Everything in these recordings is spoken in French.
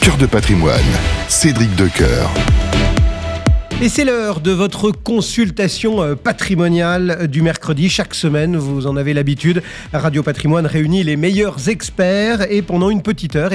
Cœur de patrimoine, Cédric Decoeur. Et c'est l'heure de votre consultation patrimoniale du mercredi. Chaque semaine, vous en avez l'habitude, Radio Patrimoine réunit les meilleurs experts et pendant une petite heure,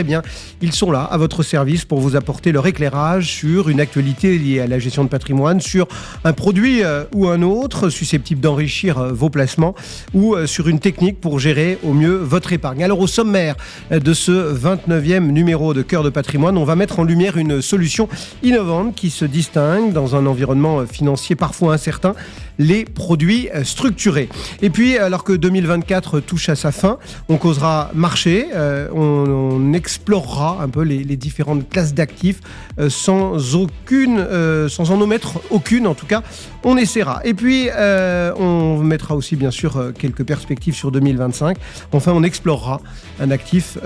ils sont là à votre service pour vous apporter leur éclairage sur une actualité liée à la gestion de patrimoine, sur un produit ou un autre susceptible d'enrichir vos placements ou sur une technique pour gérer au mieux votre épargne. Alors au sommaire de ce 29e numéro de Cœur de Patrimoine, on va mettre en lumière une solution innovante qui se distingue dans un environnement financier parfois incertain, les produits structurés. Et puis, alors que 2024 touche à sa fin, on causera marché, on explorera un peu les différentes classes d'actifs sans en omettre aucune, en tout cas, on essaiera. Et puis, on mettra aussi, bien sûr, quelques perspectives sur 2025. Enfin, on explorera un actif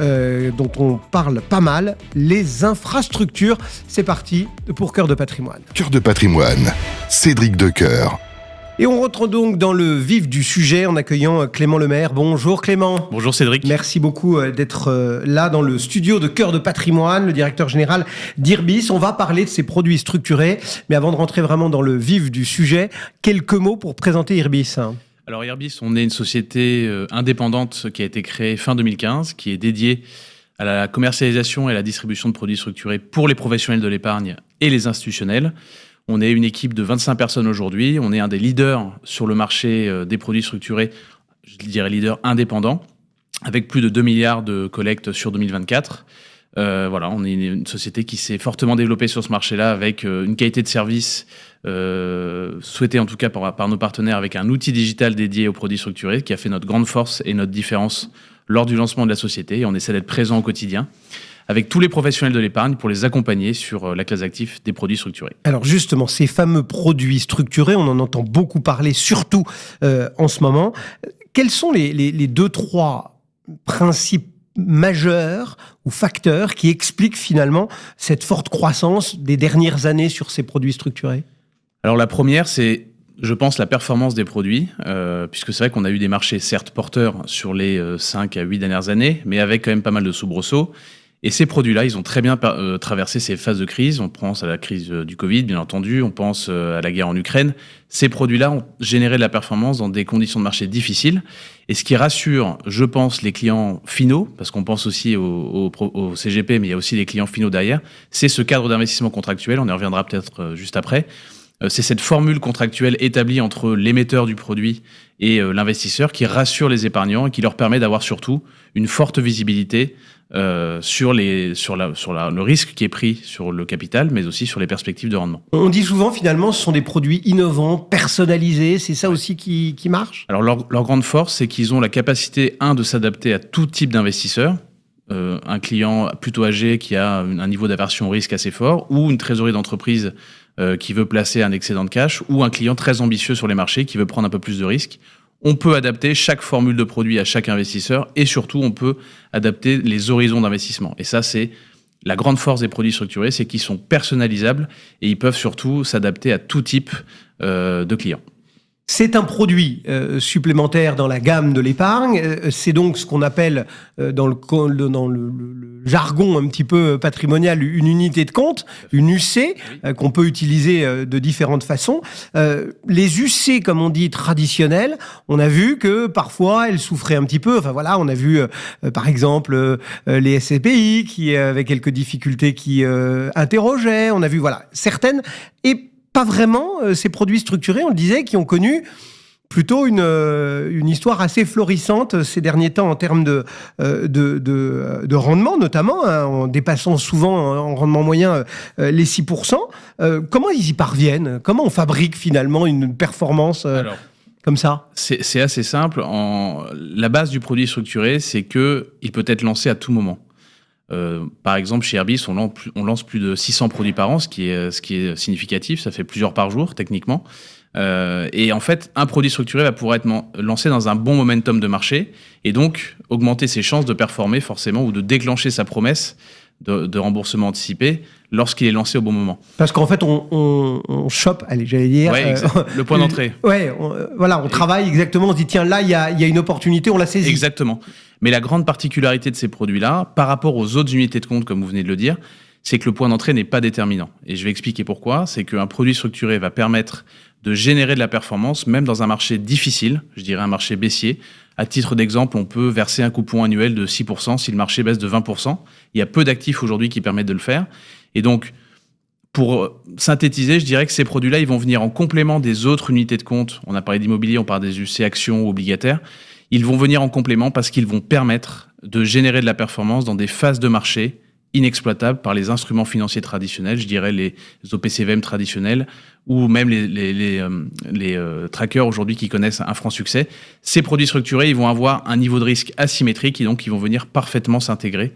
dont on parle pas mal, les infrastructures. C'est parti pour Cœur de Patrimoine. Cœur de patrimoine, Cédric Decoeur. Et on rentre donc dans le vif du sujet en accueillant Clément Lemaire. Bonjour Clément. Bonjour Cédric. Merci beaucoup d'être là dans le studio de Cœur de Patrimoine, le directeur général d'Irbis. On va parler de ces produits structurés. Mais avant de rentrer vraiment dans le vif du sujet, quelques mots pour présenter Irbis. Alors Irbis, on est une société indépendante qui a été créée fin 2015, qui est dédiée à la commercialisation et à la distribution de produits structurés pour les professionnels de l'épargne et les institutionnels. On est une équipe de 25 personnes aujourd'hui. On est un des leaders sur le marché des produits structurés, je dirais leader indépendant, avec plus de 2 milliards de collectes sur 2024. On est une société qui s'est fortement développée sur ce marché-là avec une qualité de service souhaitée en tout cas par nos partenaires, avec un outil digital dédié aux produits structurés qui a fait notre grande force et notre différence lors du lancement de la société. Et on essaie d'être présent au quotidien avec tous les professionnels de l'épargne pour les accompagner sur la classe d'actifs des produits structurés. Alors justement, ces fameux produits structurés, on en entend beaucoup parler, surtout en ce moment. Quels sont les 2-3 principes majeurs ou facteurs qui expliquent finalement cette forte croissance des dernières années sur ces produits structurés ? Alors la première, c'est, je pense, la performance des produits, puisque c'est vrai qu'on a eu des marchés certes porteurs sur les 5 à 8 dernières années, mais avec quand même pas mal de soubresauts. Et ces produits-là, ils ont très bien traversé ces phases de crise. On pense à la crise du Covid, bien entendu. On pense à la guerre en Ukraine. Ces produits-là ont généré de la performance dans des conditions de marché difficiles. Et ce qui rassure, je pense, les clients finaux, parce qu'on pense aussi au CGP, mais il y a aussi les clients finaux derrière, c'est ce cadre d'investissement contractuel. On y reviendra peut-être juste après. C'est cette formule contractuelle établie entre l'émetteur du produit et l'investisseur qui rassure les épargnants et qui leur permet d'avoir surtout une forte visibilité sur le risque qui est pris sur le capital, mais aussi sur les perspectives de rendement. On dit souvent, finalement, ce sont des produits innovants, personnalisés. C'est ça aussi qui marche ? Alors, leur grande force, c'est qu'ils ont la capacité, de s'adapter à tout type d'investisseur. Un client plutôt âgé qui a un niveau d'aversion au risque assez fort, ou une trésorerie d'entreprise qui veut placer un excédent de cash, ou un client très ambitieux sur les marchés qui veut prendre un peu plus de risques. On peut adapter chaque formule de produit à chaque investisseur et surtout, on peut adapter les horizons d'investissement. Et ça, c'est la grande force des produits structurés, c'est qu'ils sont personnalisables et ils peuvent surtout s'adapter à tout type de clients. C'est un produit supplémentaire dans la gamme de l'épargne. C'est donc ce qu'on appelle dans le jargon un petit peu patrimonial une unité de compte, une UC, qu'on peut utiliser de différentes façons. Les UC, comme on dit, traditionnelles, on a vu que parfois elles souffraient un petit peu. Enfin voilà, on a vu par exemple les SCPI qui avaient quelques difficultés qui interrogeaient. On a vu certaines et pas vraiment ces produits structurés, on le disait, qui ont connu plutôt une histoire assez florissante ces derniers temps en termes de rendement, notamment, en dépassant souvent en rendement moyen les 6%. Comment ils y parviennent ? Comment on fabrique finalement une performance comme ça ? C'est assez simple. La base du produit structuré, c'est qu'il peut être lancé à tout moment. Par exemple, chez Irbis, on lance plus de 600 produits par an, ce qui est significatif. Ça fait plusieurs par jour, techniquement. Et en fait, un produit structuré va pouvoir être lancé dans un bon momentum de marché et donc augmenter ses chances de performer forcément ou de déclencher sa promesse de remboursement anticipé lorsqu'il est lancé au bon moment. Parce qu'en fait, on chope, j'allais dire... Ouais, le point d'entrée. On travaille exactement, on se dit, tiens, là, il y a une opportunité, on la saisit. Exactement. Mais la grande particularité de ces produits-là, par rapport aux autres unités de compte, comme vous venez de le dire, c'est que le point d'entrée n'est pas déterminant. Et je vais expliquer pourquoi. C'est qu'un produit structuré va permettre de générer de la performance, même dans un marché difficile, je dirais un marché baissier. À titre d'exemple, on peut verser un coupon annuel de 6% si le marché baisse de 20%. Il y a peu d'actifs aujourd'hui qui permettent de le faire. Et donc, pour synthétiser, je dirais que ces produits-là, ils vont venir en complément des autres unités de compte. On a parlé d'immobilier, on parle des UC actions ou obligataires. Ils vont venir en complément parce qu'ils vont permettre de générer de la performance dans des phases de marché inexploitables par les instruments financiers traditionnels, je dirais les OPCVM traditionnels ou même les trackers aujourd'hui qui connaissent un franc succès. Ces produits structurés, ils vont avoir un niveau de risque asymétrique et donc ils vont venir parfaitement s'intégrer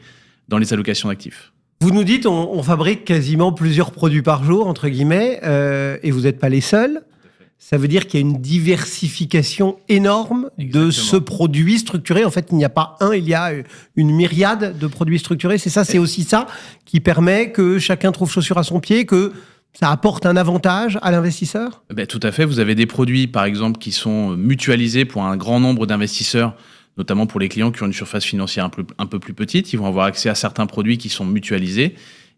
dans les allocations d'actifs. Vous nous dites, on fabrique quasiment plusieurs produits par jour, entre guillemets, et vous n'êtes pas les seuls. Ça veut dire qu'il y a une diversification énorme de ce produit structuré. En fait, il n'y a pas un, il y a une myriade de produits structurés. C'est ça, c'est aussi ça qui permet que chacun trouve chaussure à son pied, que ça apporte un avantage à l'investisseur ? Tout à fait. Vous avez des produits, par exemple, qui sont mutualisés pour un grand nombre d'investisseurs, notamment pour les clients qui ont une surface financière un peu plus petite. Ils vont avoir accès à certains produits qui sont mutualisés.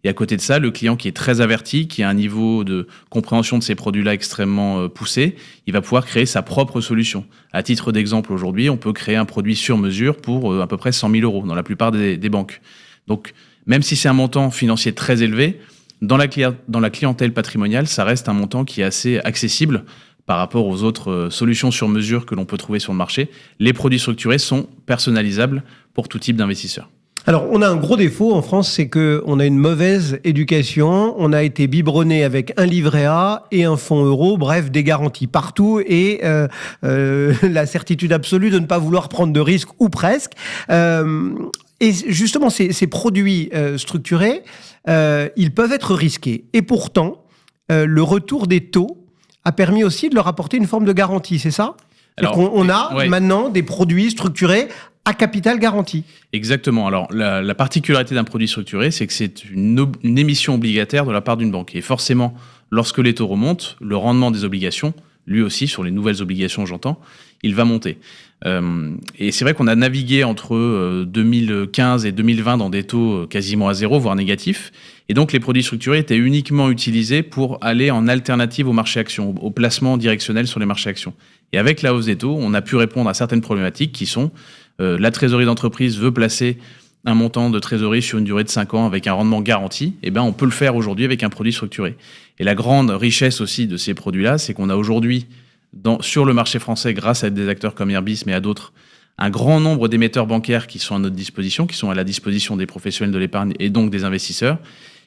Et à côté de ça, le client qui est très averti, qui a un niveau de compréhension de ces produits-là extrêmement poussé, il va pouvoir créer sa propre solution. À titre d'exemple, aujourd'hui, on peut créer un produit sur mesure pour à peu près 100 000 € dans la plupart des banques. Donc, même si c'est un montant financier très élevé, dans la clientèle patrimoniale, ça reste un montant qui est assez accessible par rapport aux autres solutions sur mesure que l'on peut trouver sur le marché. Les produits structurés sont personnalisables pour tout type d'investisseur. Alors, on a un gros défaut en France, c'est qu'on a une mauvaise éducation. On a été biberonné avec un livret A et un fonds euro, bref, des garanties partout et la certitude absolue de ne pas vouloir prendre de risques, ou presque. Et justement, ces produits structurés, ils peuvent être risqués. Et pourtant, le retour des taux a permis aussi de leur apporter une forme de garantie, c'est ça ? Alors, on a maintenant des produits structurés à capital garanti. Exactement. Alors, la particularité d'un produit structuré, c'est que c'est une émission obligataire de la part d'une banque. Et forcément, lorsque les taux remontent, le rendement des obligations, lui aussi, sur les nouvelles obligations, j'entends, il va monter. Et c'est vrai qu'on a navigué entre 2015 et 2020 dans des taux quasiment à zéro, voire négatifs. Et donc, les produits structurés étaient uniquement utilisés pour aller en alternative au marché actions, au placement directionnel sur les marchés actions. Et avec la hausse des taux, on a pu répondre à certaines problématiques qui sont la trésorerie d'entreprise veut placer un montant de trésorerie sur une durée de 5 ans avec un rendement garanti, eh ben on peut le faire aujourd'hui avec un produit structuré. Et la grande richesse aussi de ces produits-là, c'est qu'on a aujourd'hui, sur le marché français, grâce à des acteurs comme Airbis, mais à d'autres, un grand nombre d'émetteurs bancaires qui sont à notre disposition, qui sont à la disposition des professionnels de l'épargne et donc des investisseurs.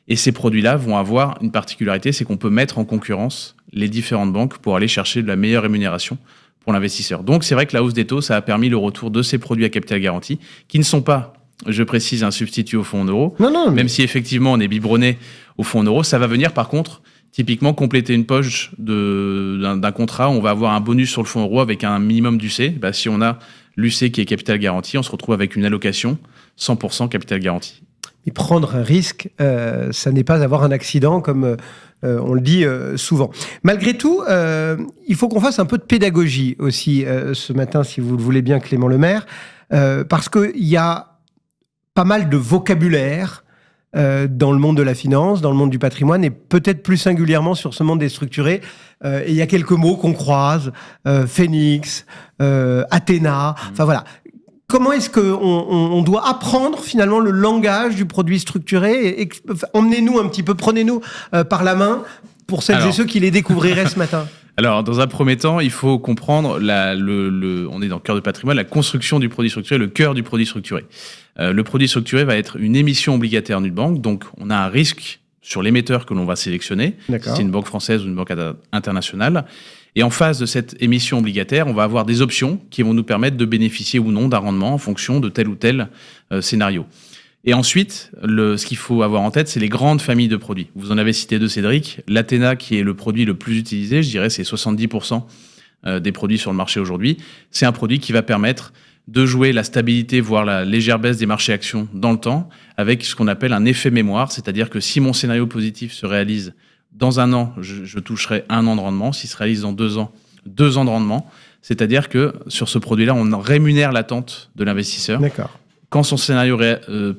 Et ces produits-là vont avoir une particularité, c'est qu'on peut mettre en concurrence les différentes banques pour aller chercher de la meilleure rémunération pour l'investisseur. Donc c'est vrai que la hausse des taux, ça a permis le retour de ces produits à capital garanti, qui ne sont pas, je précise, un substitut au fonds en euros. Non, même si effectivement on est biberonné au fonds en euros, ça va venir par contre typiquement compléter une poche d'un contrat. On va avoir un bonus sur le fonds euro avec un minimum d'UC. Si on a l'UC qui est capital garanti, on se retrouve avec une allocation 100% capital garanti. Et prendre un risque, ça n'est pas avoir un accident comme on le dit souvent. Malgré tout, il faut qu'on fasse un peu de pédagogie aussi ce matin, si vous le voulez bien, Clément Lemaire, parce qu'il y a pas mal de vocabulaire dans le monde de la finance, dans le monde du patrimoine, et peut-être plus singulièrement sur ce monde des structurés. Et il y a quelques mots qu'on croise, Phoenix, Athéna, enfin voilà. Comment est-ce qu'on doit apprendre finalement le langage du produit structuré emmenez-nous un petit peu, prenez-nous par la main pour celles et ceux qui les découvriraient ce matin. Alors, dans un premier temps, il faut comprendre, on est dans le cœur du patrimoine, la construction du produit structuré, le cœur du produit structuré. Le produit structuré va être une émission obligataire d'une banque, donc on a un risque sur l'émetteur que l'on va sélectionner, si c'est une banque française ou une banque internationale. Et en face de cette émission obligataire, on va avoir des options qui vont nous permettre de bénéficier ou non d'un rendement en fonction de tel ou tel scénario. Et ensuite, ce qu'il faut avoir en tête, c'est les grandes familles de produits. Vous en avez cité deux, Cédric. L'Athéna, qui est le produit le plus utilisé, je dirais c'est 70% des produits sur le marché aujourd'hui. C'est un produit qui va permettre de jouer la stabilité, voire la légère baisse des marchés actions dans le temps, avec ce qu'on appelle un effet mémoire, c'est-à-dire que si mon scénario positif se réalise dans un an, je toucherai 1 an de rendement. S'il se réalise dans 2 ans, 2 ans de rendement. C'est-à-dire que sur ce produit-là, on rémunère l'attente de l'investisseur. D'accord. Quand son scénario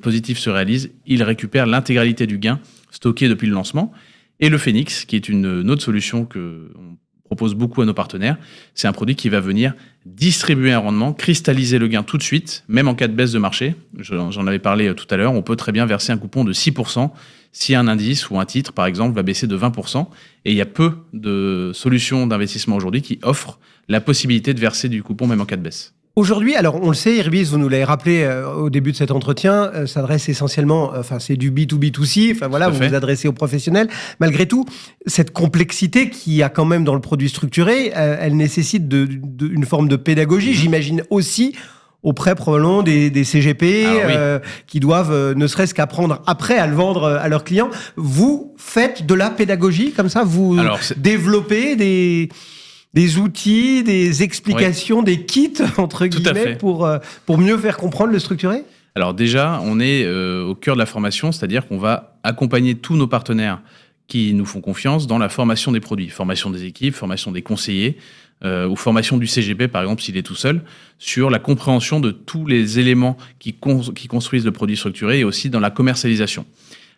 positif se réalise, il récupère l'intégralité du gain stocké depuis le lancement. Et le Phoenix, qui est une autre solution qu'on propose beaucoup à nos partenaires, c'est un produit qui va venir distribuer un rendement, cristalliser le gain tout de suite, même en cas de baisse de marché. J'en avais parlé tout à l'heure, on peut très bien verser un coupon de 6% si un indice ou un titre, par exemple, va baisser de 20%. Et il y a peu de solutions d'investissement aujourd'hui qui offrent la possibilité de verser du coupon même en cas de baisse. Aujourd'hui, alors on le sait, Irbis, vous nous l'avez rappelé au début de cet entretien, s'adresse essentiellement, c'est du B2B2C, vous vous adressez aux professionnels. Malgré tout, cette complexité qu'il y a quand même dans le produit structuré, elle nécessite une forme de pédagogie, j'imagine aussi auprès probablement des CGP qui doivent ne serait-ce qu'apprendre après à le vendre à leurs clients. Vous faites de la pédagogie comme ça, vous développez des outils, des explications, des kits, entre guillemets, pour mieux faire comprendre le structuré ? Alors déjà, on est au cœur de la formation, c'est-à-dire qu'on va accompagner tous nos partenaires qui nous font confiance dans la formation des produits, formation des équipes, formation des conseillers, ou formation du CGP, par exemple, s'il est tout seul, sur la compréhension de tous les éléments qui construisent le produit structuré et aussi dans la commercialisation.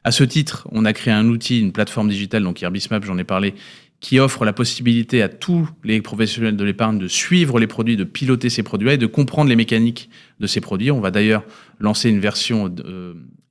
À ce titre, on a créé un outil, une plateforme digitale, donc IrbisMap, j'en ai parlé, qui offre la possibilité à tous les professionnels de l'épargne de suivre les produits, de piloter ces produits-là et de comprendre les mécaniques de ces produits. On va d'ailleurs lancer une version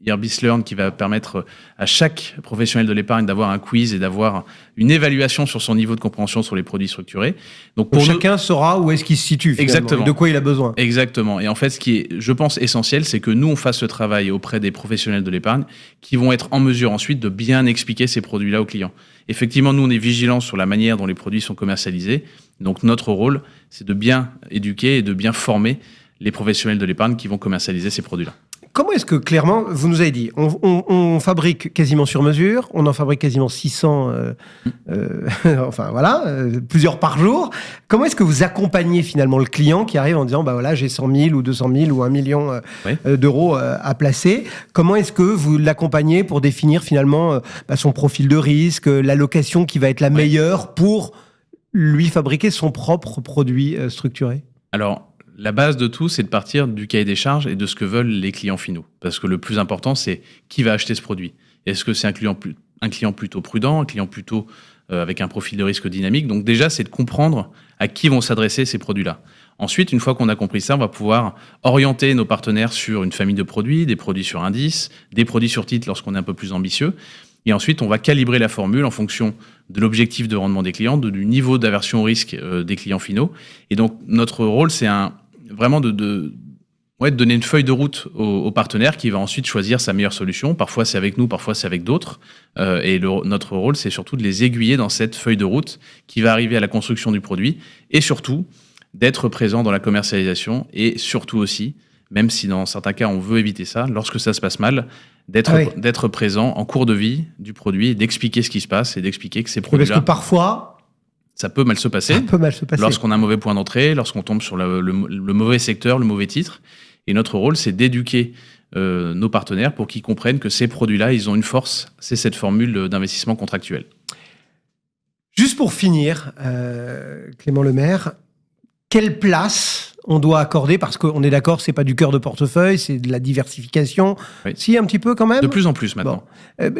Irbis Learn qui va permettre à chaque professionnel de l'épargne d'avoir un quiz et d'avoir une évaluation sur son niveau de compréhension sur les produits structurés. Donc chacun saura où est-ce qu'il se situe finalement, exactement, et de quoi il a besoin. Exactement. Et en fait, ce qui est, je pense, essentiel, c'est que nous, on fasse ce travail auprès des professionnels de l'épargne qui vont être en mesure ensuite de bien expliquer ces produits-là aux clients. Effectivement, nous, on est vigilants sur la manière dont les produits sont commercialisés. Donc, notre rôle, c'est de bien éduquer et de bien former les professionnels de l'épargne qui vont commercialiser ces produits-là. Comment est-ce que, clairement, vous nous avez dit, on fabrique quasiment sur mesure, on en fabrique quasiment 600, plusieurs par jour. Comment est-ce que vous accompagnez finalement le client qui arrive en disant, j'ai 100 000 ou 200 000 ou 1 million d'euros à placer? Comment est-ce que vous l'accompagnez pour définir finalement son profil de risque, l'allocation qui va être la meilleure pour lui fabriquer son propre produit structuré? Alors, la base de tout, c'est de partir du cahier des charges et de ce que veulent les clients finaux. Parce que le plus important, c'est qui va acheter ce produit. Est-ce que c'est un client plutôt prudent, un client plutôt avec un profil de risque dynamique? Donc déjà, c'est de comprendre à qui vont s'adresser ces produits-là. Ensuite, une fois qu'on a compris ça, on va pouvoir orienter nos partenaires sur une famille de produits, des produits sur indice, des produits sur titre lorsqu'on est un peu plus ambitieux. Et ensuite, on va calibrer la formule en fonction de l'objectif de rendement des clients, du niveau d'aversion au risque des clients finaux. Et donc, notre rôle, c'est vraiment de donner une feuille de route au partenaire qui va ensuite choisir sa meilleure solution. Parfois, c'est avec nous, parfois, c'est avec d'autres. Notre rôle, c'est surtout de les aiguiller dans cette feuille de route qui va arriver à la construction du produit et surtout d'être présent dans la commercialisation et surtout aussi, même si dans certains cas, on veut éviter ça, lorsque ça se passe mal, d'être présent en cours de vie du produit, d'expliquer ce qui se passe et d'expliquer que ces produits-là... Parce que parfois... Ça peut mal se passer. Lorsqu'on a un mauvais point d'entrée, lorsqu'on tombe sur le mauvais secteur, le mauvais titre. Et notre rôle, c'est d'éduquer nos partenaires pour qu'ils comprennent que ces produits-là, ils ont une force. C'est cette formule d'investissement contractuel. Juste pour finir, Clément Lemaire, quelle place on doit accorder, parce qu'on est d'accord, c'est pas du cœur de portefeuille, c'est de la diversification. Oui. Si, un petit peu quand même. De plus en plus maintenant.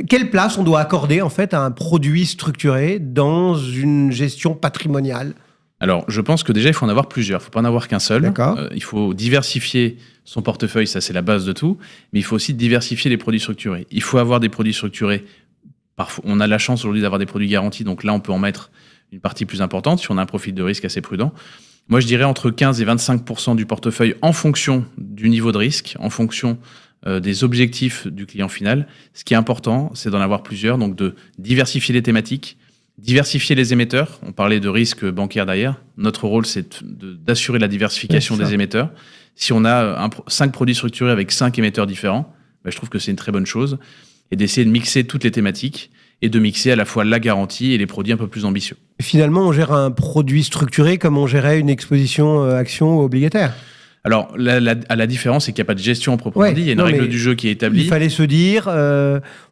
Quelle place on doit accorder en fait à un produit structuré dans une gestion patrimoniale? Alors, je pense que déjà, il faut en avoir plusieurs. Il ne faut pas en avoir qu'un seul. D'accord. Il faut diversifier son portefeuille, ça c'est la base de tout. Mais il faut aussi diversifier les produits structurés. Il faut avoir des produits structurés. Parfois, on a la chance aujourd'hui d'avoir des produits garantis, donc là, on peut en mettre une partie plus importante si on a un profil de risque assez prudent. Moi, je dirais entre 15 et 25% du portefeuille en fonction du niveau de risque, en fonction des objectifs du client final. Ce qui est important, c'est d'en avoir plusieurs, donc de diversifier les thématiques, diversifier les émetteurs. On parlait de risque bancaire derrière. Notre rôle, c'est d'assurer la diversification des émetteurs. Si on a 5 produits structurés avec 5 émetteurs différents, je trouve que c'est une très bonne chose. Et d'essayer de mixer toutes les thématiques et de mixer à la fois la garantie et les produits un peu plus ambitieux. Finalement, on gère un produit structuré comme on gérait une exposition action ou obligataire. Alors, la différence, c'est qu'il n'y a pas de gestion proprement dit. Il y a une règle du jeu qui est établie. Il fallait se dire,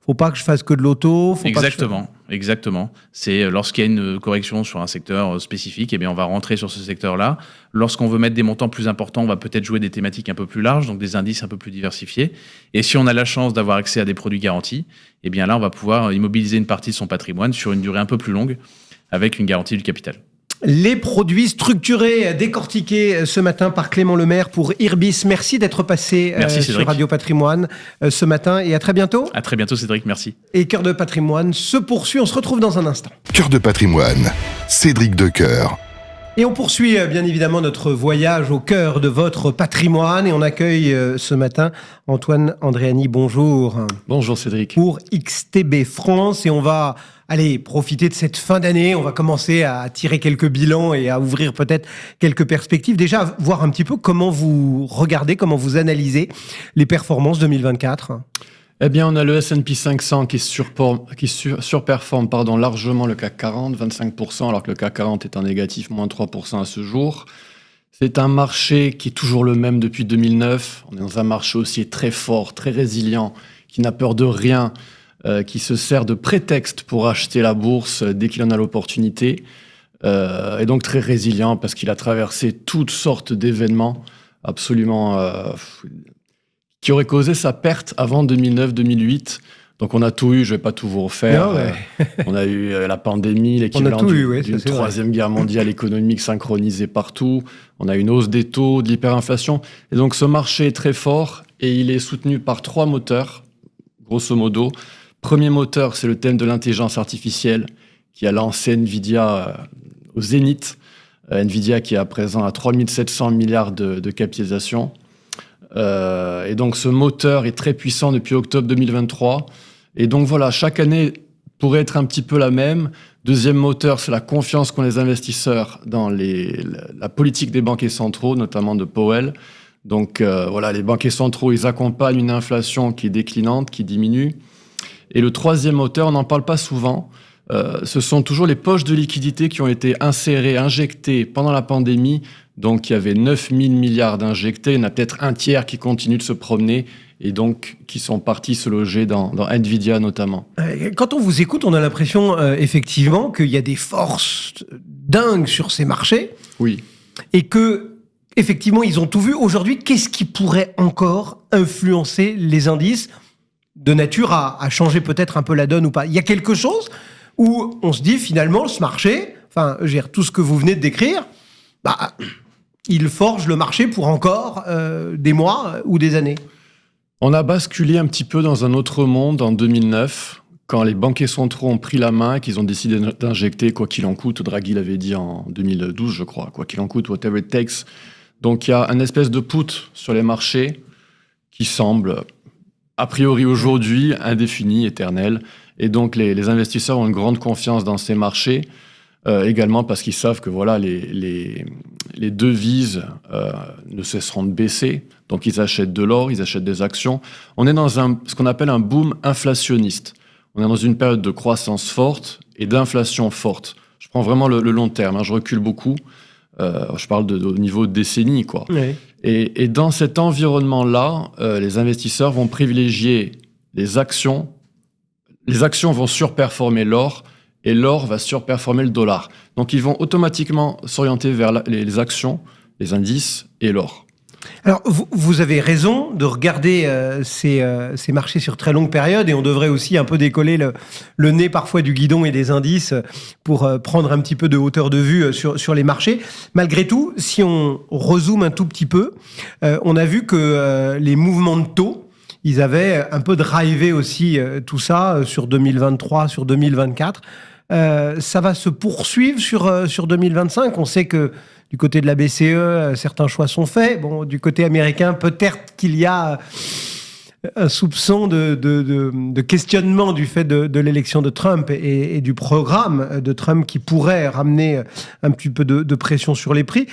faut pas que je fasse que de l'auto. Exactement. exactement. C'est lorsqu'il y a une correction sur un secteur spécifique, eh bien on va rentrer sur ce secteur-là. Lorsqu'on veut mettre des montants plus importants, on va peut-être jouer des thématiques un peu plus larges, donc des indices un peu plus diversifiés. Et si on a la chance d'avoir accès à des produits garantis, eh bien là, on va pouvoir immobiliser une partie de son patrimoine sur une durée un peu plus longue avec une garantie du capital. Les produits structurés décortiqués ce matin par Clément Lemaire pour Irbis. Merci d'être passé sur Radio Patrimoine ce matin et à très bientôt. À très bientôt Cédric, merci. Et Cœur de Patrimoine se poursuit, on se retrouve dans un instant. Cœur de Patrimoine, Cédric Decoeur. Et on poursuit bien évidemment notre voyage au cœur de votre patrimoine et on accueille ce matin Antoine Andréani. Bonjour. Bonjour Cédric. Pour XTB France et on va profiter de cette fin d'année. On va commencer à tirer quelques bilans et à ouvrir peut-être quelques perspectives. Déjà, voir un petit peu comment vous regardez, comment vous analysez les performances 2024. Eh bien, on a le S&P 500 qui surperforme largement le CAC 40, 25%, alors que le CAC 40 est en négatif, moins 3% à ce jour. C'est un marché qui est toujours le même depuis 2009. On est dans un marché aussi très fort, très résilient, qui n'a peur de rien, qui se sert de prétexte pour acheter la bourse dès qu'il en a l'opportunité. Et donc très résilient parce qu'il a traversé toutes sortes d'événements absolument... qui aurait causé sa perte avant 2009-2008. Donc on a tout eu, je ne vais pas tout vous refaire. On a eu la pandémie, l'équivalent d'une troisième guerre mondiale économique synchronisée partout. On a une hausse des taux, de l'hyperinflation. Et donc ce marché est très fort et il est soutenu par 3 moteurs, grosso modo. Premier moteur, c'est le thème de l'intelligence artificielle qui a lancé Nvidia au zénith. Nvidia qui est à présent à 3700 milliards de capitalisation. Et donc ce moteur est très puissant depuis octobre 2023 et donc voilà, chaque année pourrait être un petit peu la même. Deuxième moteur, c'est la confiance qu'ont les investisseurs dans la politique des banquiers centraux, notamment de Powell. Donc voilà, les banquiers centraux, ils accompagnent une inflation qui est déclinante, qui diminue. Et le troisième moteur, on n'en parle pas souvent, ce sont toujours les poches de liquidités qui ont été insérées, injectées pendant la pandémie. Donc, il y avait 9 000 milliards d'injectés. Il y en a peut-être un tiers qui continuent de se promener et donc qui sont partis se loger dans Nvidia notamment. Quand on vous écoute, on a l'impression effectivement qu'il y a des forces dingues sur ces marchés. Oui. Et que, effectivement, ils ont tout vu. Aujourd'hui, qu'est-ce qui pourrait encore influencer les indices de nature à changer peut-être un peu la donne ou pas? Il y a quelque chose où on se dit finalement, ce marché, tout ce que vous venez de décrire, il forge le marché pour encore des mois ou des années. On a basculé un petit peu dans un autre monde en 2009, quand les banquiers centraux ont pris la main et qu'ils ont décidé d'injecter quoi qu'il en coûte. Draghi l'avait dit en 2012, je crois, quoi qu'il en coûte, whatever it takes. Donc il y a un espèce de put sur les marchés qui semble, a priori aujourd'hui, indéfini, éternel. Et donc les investisseurs ont une grande confiance dans ces marchés. Également parce qu'ils savent que voilà, les devises ne cesseront de baisser. Donc ils achètent de l'or, ils achètent des actions. On est dans ce qu'on appelle un boom inflationniste. On est dans une période de croissance forte et d'inflation forte. Je prends vraiment le long terme, je recule beaucoup. Je parle au niveau de décennies, quoi. Oui. Et dans cet environnement-là, les investisseurs vont privilégier les actions. Les actions vont surperformer l'or. Et l'or va surperformer le dollar. Donc, ils vont automatiquement s'orienter vers les actions, les indices et l'or. Alors, vous avez raison de regarder ces marchés sur très longue période et on devrait aussi un peu décoller le nez parfois du guidon et des indices pour prendre un petit peu de hauteur de vue sur les marchés. Malgré tout, si on rezoome un tout petit peu, on a vu que les mouvements de taux, ils avaient un peu drivé aussi tout ça sur 2023, sur 2024. Ça va se poursuivre sur 2025. On sait que du côté de la BCE, certains choix sont faits. Bon, du côté américain, peut-être qu'il y a un soupçon de questionnement du fait de l'élection de Trump et du programme de Trump qui pourrait ramener un petit peu de pression sur les prix.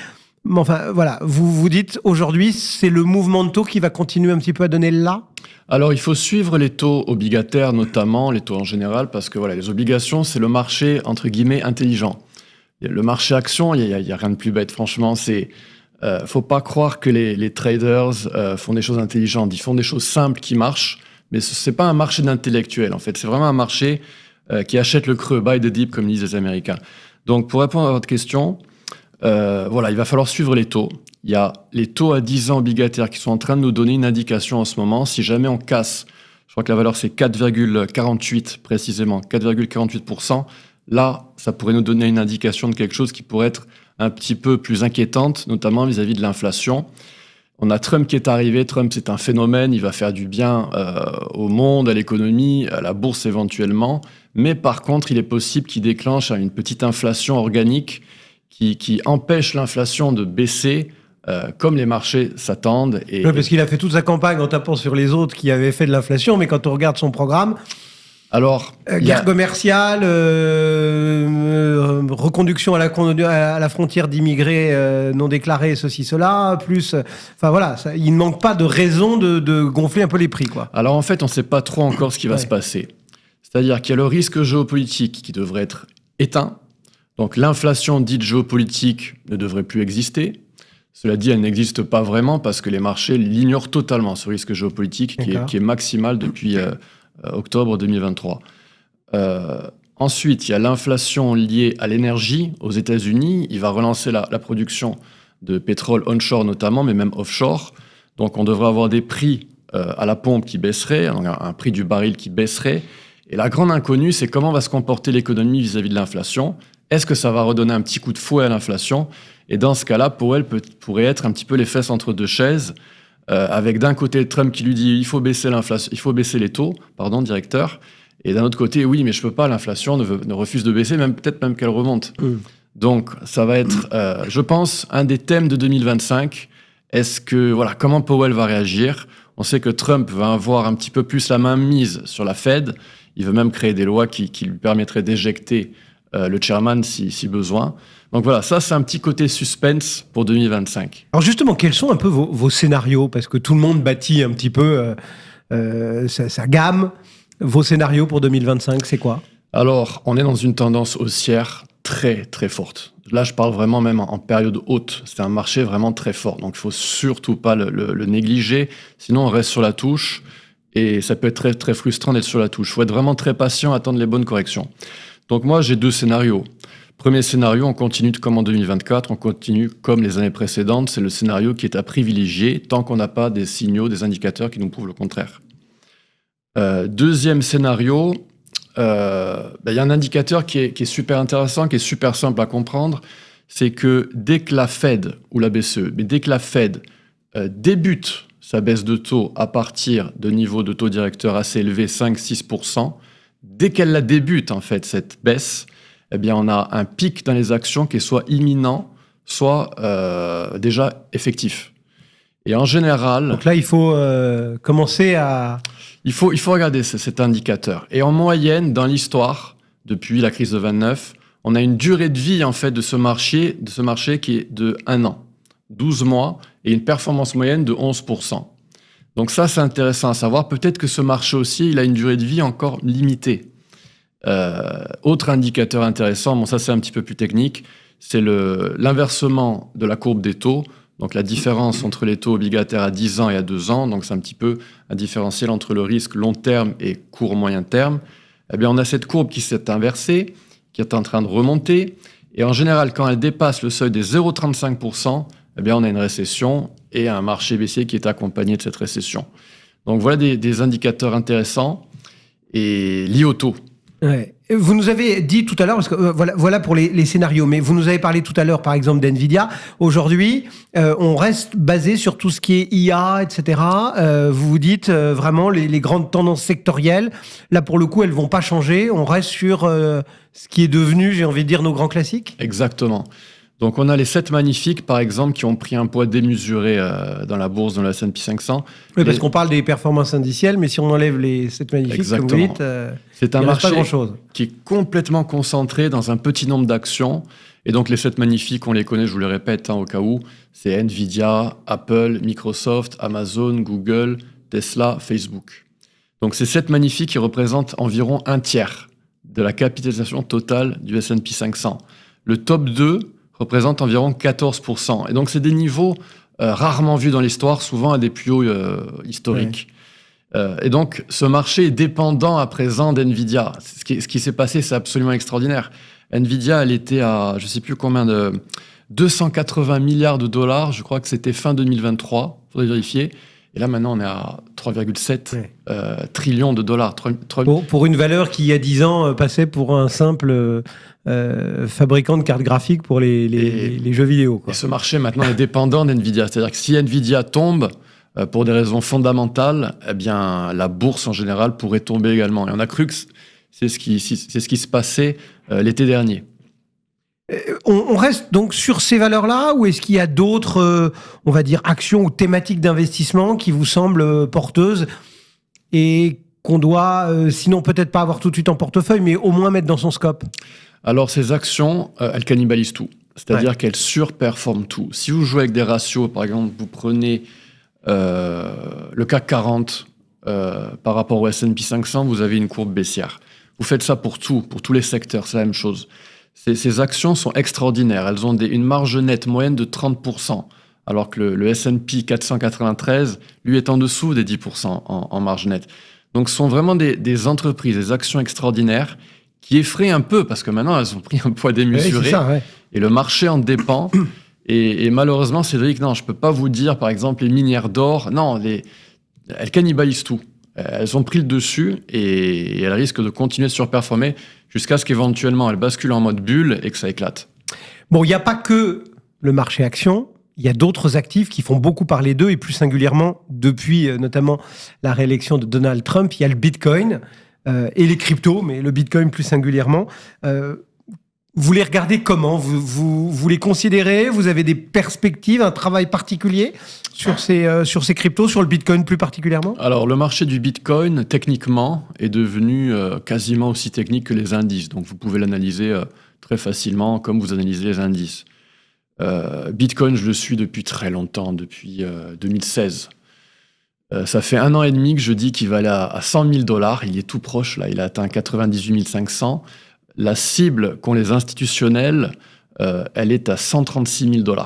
Mais enfin, voilà, vous dites aujourd'hui, c'est le mouvement de taux qui va continuer un petit peu à donner le là ? Alors, il faut suivre les taux obligataires, notamment les taux en général, parce que voilà, les obligations, c'est le marché, entre guillemets, intelligent. Le marché action, il y a rien de plus bête, franchement. Faut pas croire que les traders font des choses intelligentes. Ils font des choses simples qui marchent, mais c'est pas un marché d'intellectuels, en fait. C'est vraiment un marché qui achètent le creux, buy the dip, comme disent les Américains. Donc, pour répondre à votre question, voilà, il va falloir suivre les taux. Il y a les taux à 10 ans obligataires qui sont en train de nous donner une indication en ce moment. Si jamais on casse, je crois que la valeur c'est 4,48 précisément, 4,48%, là, ça pourrait nous donner une indication de quelque chose qui pourrait être un petit peu plus inquiétante, notamment vis-à-vis de l'inflation. On a Trump qui est arrivé. Trump, c'est un phénomène. Il va faire du bien au monde, à l'économie, à la bourse éventuellement. Mais par contre, il est possible qu'il déclenche une petite inflation organique qui empêche l'inflation de baisser comme les marchés s'attendent. Oui, parce qu'il a fait toute sa campagne en tapant sur les autres qui avaient fait de l'inflation, mais quand on regarde son programme, alors, guerre commerciale, reconduction à la frontière d'immigrés non déclarés, ceci, cela, plus... Enfin voilà, il ne manque pas de raison de gonfler un peu les prix, quoi. Alors en fait, on ne sait pas trop encore ce qui va se passer. C'est-à-dire qu'il y a le risque géopolitique qui devrait être éteint. Donc l'inflation dite géopolitique ne devrait plus exister. Cela dit, elle n'existe pas vraiment parce que les marchés l'ignorent totalement, ce risque géopolitique qui est maximal depuis octobre 2023. Ensuite, il y a l'inflation liée à l'énergie aux États-Unis. Il va relancer la production de pétrole onshore notamment, mais même offshore. Donc on devrait avoir des prix à la pompe qui baisseraient, un prix du baril qui baisserait. Et la grande inconnue, c'est comment va se comporter l'économie vis-à-vis de l'inflation. Est-ce que ça va redonner un petit coup de fouet à l'inflation ? Et dans ce cas-là, pour elle, pourrait être un petit peu les fesses entre deux chaises, avec d'un côté Trump qui lui dit il faut baisser l'inflation, il faut baisser les taux, directeur, et d'un autre côté oui, mais je peux pas, l'inflation ne refuse de baisser, peut-être même qu'elle remonte. Donc ça va être, je pense, un des thèmes de 2025. Comment Powell va réagir ? On sait que Trump va avoir un petit peu plus la main mise sur la Fed. Il veut même créer des lois qui lui permettraient d'éjecter le chairman si besoin. Donc voilà, ça c'est un petit côté suspense pour 2025. Alors justement, quels sont un peu vos scénarios ? Parce que tout le monde bâtit un petit peu sa gamme. Vos scénarios pour 2025, c'est quoi ? Alors, on est dans une tendance haussière très très forte. Là, je parle vraiment même en période haute. C'est un marché vraiment très fort. Donc il ne faut surtout pas le négliger. Sinon, on reste sur la touche. Et ça peut être très, très frustrant d'être sur la touche. Il faut être vraiment très patient, attendre les bonnes corrections. Donc moi, j'ai deux scénarios. Premier scénario, on continue comme en 2024, on continue comme les années précédentes. C'est le scénario qui est à privilégier tant qu'on n'a pas des signaux, des indicateurs qui nous prouvent le contraire. Deuxième scénario, y a un indicateur qui est super intéressant, qui est super simple à comprendre. C'est que dès que la Fed, ou la BCE, mais dès que la Fed débute sa baisse de taux à partir de niveaux de taux directeur assez élevés, 5-6%, dès qu'elle la débute, en fait, cette baisse, eh bien, on a un pic dans les actions qui est soit imminent, soit déjà effectif. Et en général... Donc là, il faut commencer à... Il faut regarder cet indicateur. Et en moyenne, dans l'histoire, depuis la crise de 29, on a une durée de vie, en fait, de ce marché qui est de 1 an, 12 mois, et une performance moyenne de 11%. Donc ça, c'est intéressant à savoir. Peut-être que ce marché aussi, il a une durée de vie encore limitée. Autre indicateur intéressant, bon ça c'est un petit peu plus technique, c'est l'inversement de la courbe des taux, donc la différence entre les taux obligataires à 10 ans et à 2 ans, donc c'est un petit peu un différentiel entre le risque long terme et court moyen terme. Eh bien on a cette courbe qui s'est inversée, qui est en train de remonter, et en général quand elle dépasse le seuil des 0,35%, eh bien on a une récession et un marché baissier qui est accompagné de cette récession. Donc voilà des indicateurs intéressants et liés au taux. Ouais. Vous nous avez dit tout à l'heure, parce que voilà pour les scénarios, mais vous nous avez parlé tout à l'heure, par exemple, d'NVIDIA. Aujourd'hui, on reste basé sur tout ce qui est IA, etc. Vous vous dites vraiment les grandes tendances sectorielles. Là, pour le coup, elles vont pas changer. On reste sur ce qui est devenu, j'ai envie de dire, nos grands classiques. Exactement. Donc, on a les 7 magnifiques, par exemple, qui ont pris un poids démesuré dans la bourse, dans le S&P 500. Oui, parce qu'on parle des performances indicielles, mais si on enlève les 7 magnifiques, exactement, comme vous dites, c'est un marché pas grand-chose. Qui est complètement concentré dans un petit nombre d'actions. Et donc, les 7 magnifiques, on les connaît, je vous le répète, au cas où. C'est NVIDIA, Apple, Microsoft, Amazon, Google, Tesla, Facebook. Donc, ces 7 magnifiques qui représentent environ un tiers de la capitalisation totale du S&P 500. Le top 2 représente environ 14%. Et donc, c'est des niveaux rarement vus dans l'histoire, souvent à des plus hauts historiques. Et donc, ce marché est dépendant à présent d'NVIDIA. Ce qui s'est passé, c'est absolument extraordinaire. NVIDIA, elle était à, je ne sais plus combien de 280 milliards de dollars. Je crois que c'était fin 2023. Il faudrait vérifier. Et là, maintenant, on est à 3,7 trillions de dollars. Pour une valeur qui, il y a 10 ans, passait pour un simple fabricant de cartes graphiques pour les jeux vidéo, quoi. Et ce marché, maintenant, est dépendant d'NVIDIA. C'est-à-dire que si NVIDIA tombe, pour des raisons fondamentales, eh bien, la bourse, en général, pourrait tomber également. Et on a cru que c'est ce qui se passait l'été dernier. On reste donc sur ces valeurs-là, ou est-ce qu'il y a d'autres, on va dire, actions ou thématiques d'investissement qui vous semblent porteuses et qu'on doit, sinon peut-être pas avoir tout de suite en portefeuille, mais au moins mettre dans son scope? Alors, ces actions, elles cannibalisent tout. C'est-à-dire qu'elles surperforment tout. Si vous jouez avec des ratios, par exemple, vous prenez le CAC 40 par rapport au S&P 500, vous avez une courbe baissière. Vous faites ça pour tous les secteurs, c'est la même chose. Ces actions sont extraordinaires. Elles ont une marge nette moyenne de 30%, alors que le S&P 493, lui, est en dessous des 10% en marge nette. Donc, ce sont vraiment des entreprises, des actions extraordinaires qui effraient un peu, parce que maintenant, elles ont pris un poids démesuré. Oui, c'est ça, ouais. Et le marché en dépend. Et malheureusement, Cédric, non, je ne peux pas vous dire, par exemple, les minières d'or. Non, elles cannibalisent tout. Elles ont pris le dessus et elles risquent de continuer de surperformer jusqu'à ce qu'éventuellement elles basculent en mode bulle et que ça éclate. Bon, il n'y a pas que le marché action. Il y a d'autres actifs qui font beaucoup parler d'eux, et plus singulièrement, depuis notamment la réélection de Donald Trump, il y a le Bitcoin et les cryptos, mais le Bitcoin plus singulièrement. Vous les regardez comment ? Vous les considérez ? Vous avez des perspectives, un travail particulier sur ces cryptos, sur le Bitcoin plus particulièrement ? Alors, le marché du Bitcoin, techniquement, est devenu quasiment aussi technique que les indices. Donc, vous pouvez l'analyser très facilement, comme vous analysez les indices. Bitcoin, je le suis depuis très longtemps, depuis 2016. Ça fait 1 an et demi que je dis qu'il va aller à 100 000 $. Il est tout proche, là. Il a atteint 98 500. La cible qu'ont les institutionnels, elle est à 136 000 $.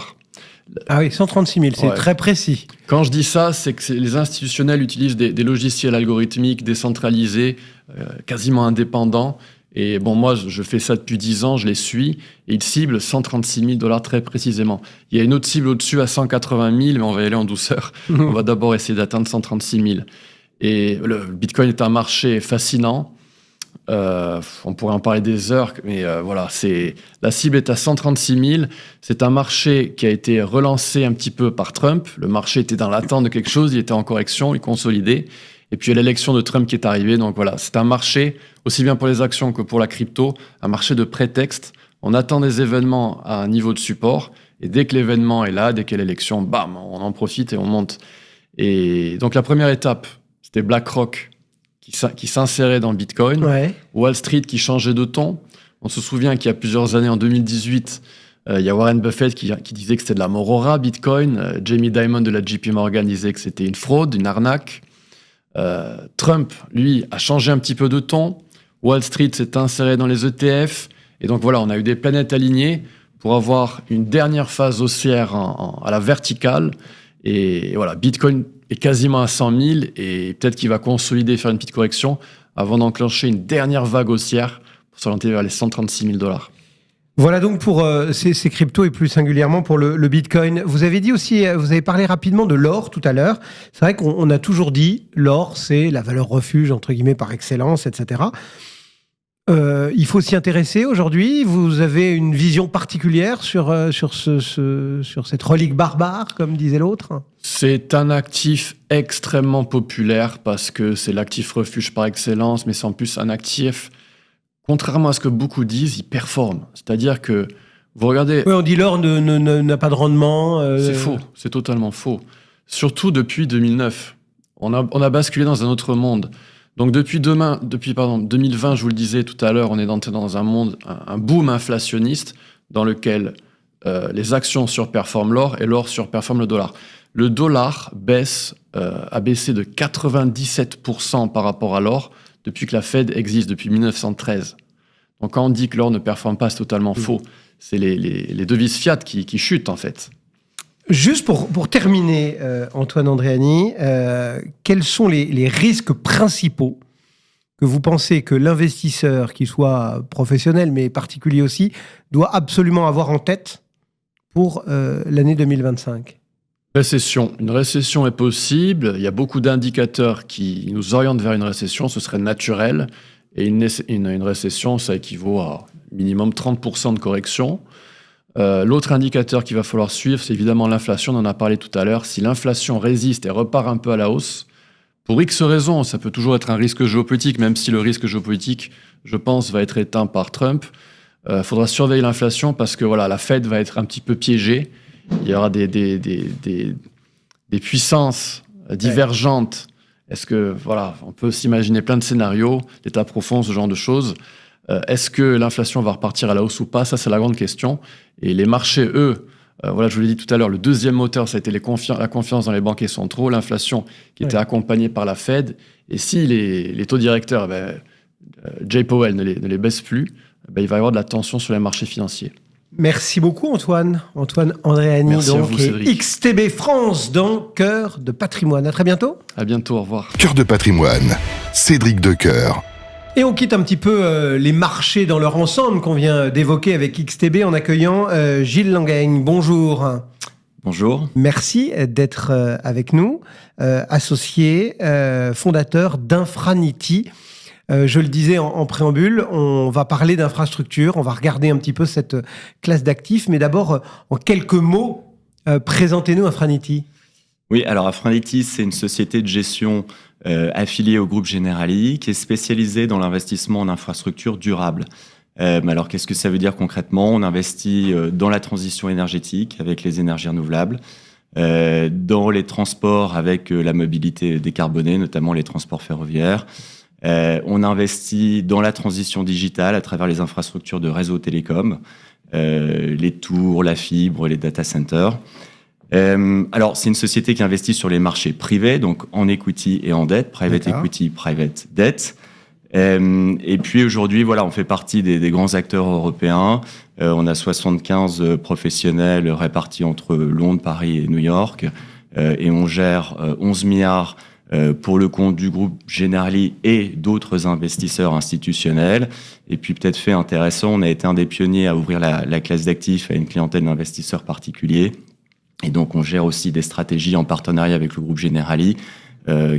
Ah oui, 136 000, c'est très précis. Quand je dis ça, c'est que les institutionnels utilisent des logiciels algorithmiques décentralisés, quasiment indépendants. Et bon, moi, je fais ça depuis 10 ans, je les suis, et ils ciblent 136 000 $ très précisément. Il y a une autre cible au-dessus à 180 000, mais on va y aller en douceur. On va d'abord essayer d'atteindre 136 000. Et le Bitcoin est un marché fascinant. On pourrait en parler des heures, mais voilà, la cible est à 136 000. C'est un marché qui a été relancé un petit peu par Trump. Le marché était dans l'attente de quelque chose, il était en correction, il consolidait. Et puis il y a l'élection de Trump qui est arrivée. Donc voilà, c'est un marché, aussi bien pour les actions que pour la crypto, un marché de prétexte. On attend des événements à un niveau de support. Et dès que l'événement est là, dès qu'il y a l'élection, bam, on en profite et on monte. Et donc la première étape, c'était BlackRock qui s'insérait dans Bitcoin. Ouais. Wall Street qui changeait de ton. On se souvient qu'il y a plusieurs années, en 2018, il y a Warren Buffett qui disait que c'était de la morora, Bitcoin. Jamie Dimon de la JP Morgan disait que c'était une fraude, une arnaque. Trump, lui, a changé un petit peu de ton. Wall Street s'est inséré dans les ETF. Et donc voilà, on a eu des planètes alignées pour avoir une dernière phase haussière à la verticale. Et voilà, Bitcoin est quasiment à 100 000 et peut-être qu'il va consolider, faire une petite correction avant d'enclencher une dernière vague haussière pour s'orienter vers les 136 000 $. Voilà donc pour ces cryptos et plus singulièrement pour le Bitcoin. Vous avez dit aussi, vous avez parlé rapidement de l'or tout à l'heure. C'est vrai qu'on a toujours dit l'or, c'est la valeur refuge, entre guillemets, par excellence, etc. Il faut s'y intéresser aujourd'hui. Vous avez une vision particulière sur cette relique barbare, comme disait l'autre ? C'est un actif extrêmement populaire parce que c'est l'actif refuge par excellence, mais c'est en plus un actif, contrairement à ce que beaucoup disent, il performe. C'est-à-dire que vous regardez... Oui, on dit l'or n'a pas de rendement. C'est faux, c'est totalement faux. Surtout depuis 2009. On a basculé dans un autre monde. Donc depuis 2020, je vous le disais tout à l'heure, on est entré dans un monde, un boom inflationniste dans lequel les actions surperforment l'or et l'or surperforme le dollar. Le dollar a baissé de 97% par rapport à l'or depuis que la Fed existe, depuis 1913. Donc quand on dit que l'or ne performe pas, c'est totalement faux. C'est les devises fiat qui chutent en fait. Juste pour terminer, Antoine Andréani, quels sont les risques principaux que vous pensez que l'investisseur, qu'il soit professionnel mais particulier aussi, doit absolument avoir en tête pour l'année 2025 ? Récession. Une récession est possible. Il y a beaucoup d'indicateurs qui nous orientent vers une récession. Ce serait naturel. Et une récession, ça équivaut à minimum 30% de correction. L'autre indicateur qu'il va falloir suivre, c'est évidemment l'inflation. On en a parlé tout à l'heure. Si l'inflation résiste et repart un peu à la hausse, pour X raisons, ça peut toujours être un risque géopolitique, même si le risque géopolitique, je pense, va être éteint par Trump. Faudra surveiller l'inflation parce que voilà, la Fed va être un petit peu piégée. Il y aura des puissances divergentes. Est-ce que, voilà, on peut s'imaginer plein de scénarios, l'état profond, ce genre de choses. Est-ce que l'inflation va repartir à la hausse ou pas ? Ça, c'est la grande question. Et les marchés, eux, voilà, je vous l'ai dit tout à l'heure, le deuxième moteur, ça a été la confiance dans les banquiers centraux, l'inflation qui était accompagnée par la Fed. Et si les taux directeurs, Jay Powell ne les baisse plus, il va y avoir de la tension sur les marchés financiers. Merci beaucoup Antoine Andréani, Merci donc, à vous, Cédric. et XTB France dans Cœur de Patrimoine. À très bientôt. À bientôt, au revoir. Cœur de patrimoine, Cédric Decoeur. Et on quitte un petit peu les marchés dans leur ensemble qu'on vient d'évoquer avec XTB en accueillant Gilles Langaigne. Bonjour. Bonjour. Merci d'être avec nous, associé, fondateur d'Infranity. Je le disais en préambule, on va parler d'infrastructure, on va regarder un petit peu cette classe d'actifs, mais d'abord, en quelques mots, présentez-nous Infranity. Oui, alors Infranity, c'est une société de gestion affiliée au groupe Generali qui est spécialisée dans l'investissement en infrastructures durables. Alors, qu'est-ce que ça veut dire concrètement ? On investit dans la transition énergétique avec les énergies renouvelables, dans les transports avec la mobilité décarbonée, notamment les transports ferroviaires. On investit dans la transition digitale à travers les infrastructures de réseaux télécoms, les tours, la fibre, les data centers. Alors, c'est une société qui investit sur les marchés privés, donc en equity et en dette, private equity, private debt. Et puis aujourd'hui, voilà, on fait partie des grands acteurs européens. On a 75 professionnels répartis entre Londres, Paris et New York. Et on gère 11 milliards pour le compte du groupe Generali et d'autres investisseurs institutionnels. Et puis peut-être fait intéressant, on a été un des pionniers à ouvrir la classe d'actifs à une clientèle d'investisseurs particuliers. Et donc on gère aussi des stratégies en partenariat avec le groupe Generali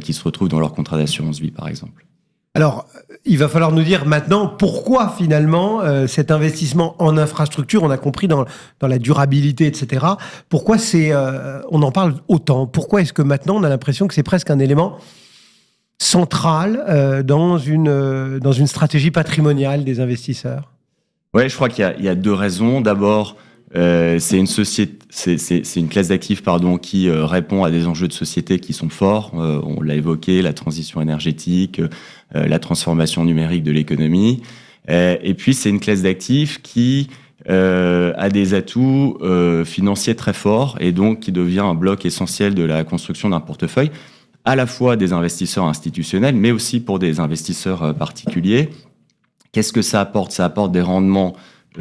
qui se retrouvent dans leur contrat d'assurance vie par exemple. Alors, il va falloir nous dire maintenant pourquoi finalement cet investissement en infrastructure, on a compris dans la durabilité, etc. Pourquoi on en parle autant ? Pourquoi est-ce que maintenant on a l'impression que c'est presque un élément central dans une stratégie patrimoniale des investisseurs ? Ouais, je crois qu'il y a deux raisons. D'abord, c'est une classe d'actifs qui répond à des enjeux de société qui sont forts. On l'a évoqué, la transition énergétique, la transformation numérique de l'économie. Et puis, c'est une classe d'actifs qui a des atouts financiers très forts et donc qui devient un bloc essentiel de la construction d'un portefeuille, à la fois des investisseurs institutionnels, mais aussi pour des investisseurs particuliers. Qu'est-ce que ça apporte ? Ça apporte des rendements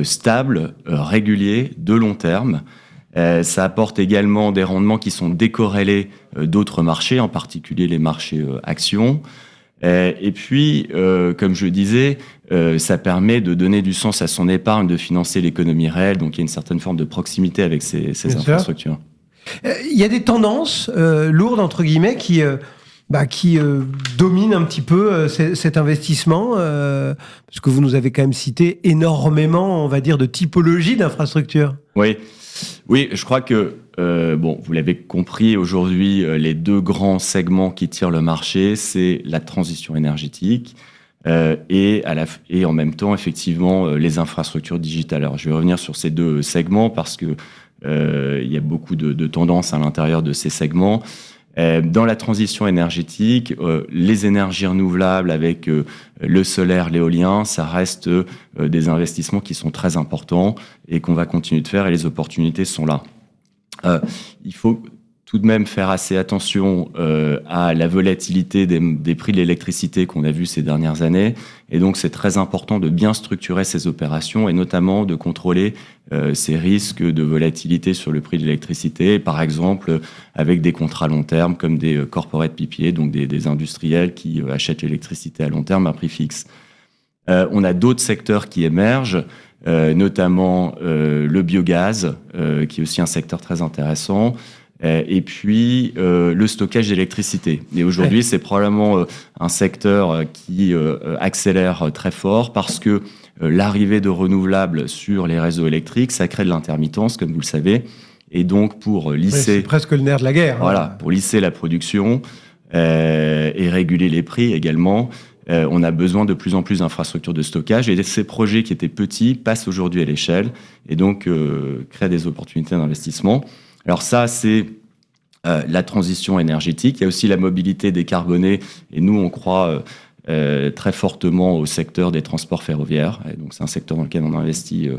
stables, réguliers, de long terme. Ça apporte également des rendements qui sont décorrélés d'autres marchés, en particulier les marchés actions. Et puis, comme je le disais, ça permet de donner du sens à son épargne, de financer l'économie réelle. Donc, il y a une certaine forme de proximité avec ces infrastructures. Il y a des tendances lourdes, entre guillemets, qui dominent un petit peu cet investissement, parce que vous nous avez quand même cité énormément, on va dire, de typologies d'infrastructures. Oui, je crois que, vous l'avez compris, aujourd'hui, les deux grands segments qui tirent le marché, c'est la transition énergétique et en même temps, effectivement, les infrastructures digitales. Alors, je vais revenir sur ces deux segments parce que il y a beaucoup de tendances à l'intérieur de ces segments. Dans la transition énergétique, les énergies renouvelables avec le solaire, l'éolien, ça reste des investissements qui sont très importants et qu'on va continuer de faire et les opportunités sont là. Il faut tout de même faire assez attention à la volatilité des prix de l'électricité qu'on a vu ces dernières années. Et donc, c'est très important de bien structurer ces opérations et notamment de contrôler ces risques de volatilité sur le prix de l'électricité, par exemple avec des contrats long terme comme des corporate PPA, donc des industriels qui achètent l'électricité à long terme à prix fixe. On a d'autres secteurs qui émergent, notamment le biogaz, qui est aussi un secteur très intéressant. Et puis le stockage d'électricité. Et aujourd'hui, c'est probablement un secteur qui accélère très fort parce que l'arrivée de renouvelables sur les réseaux électriques, ça crée de l'intermittence, comme vous le savez. Et donc, pour lisser... c'est presque le nerf de la guerre. Voilà, pour lisser la production et réguler les prix également, on a besoin de plus en plus d'infrastructures de stockage. Et ces projets qui étaient petits passent aujourd'hui à l'échelle et donc créent des opportunités d'investissement. Alors ça, c'est la transition énergétique. Il y a aussi la mobilité décarbonée. Et nous, on croit très fortement au secteur des transports ferroviaires. Et donc, c'est un secteur dans lequel on investit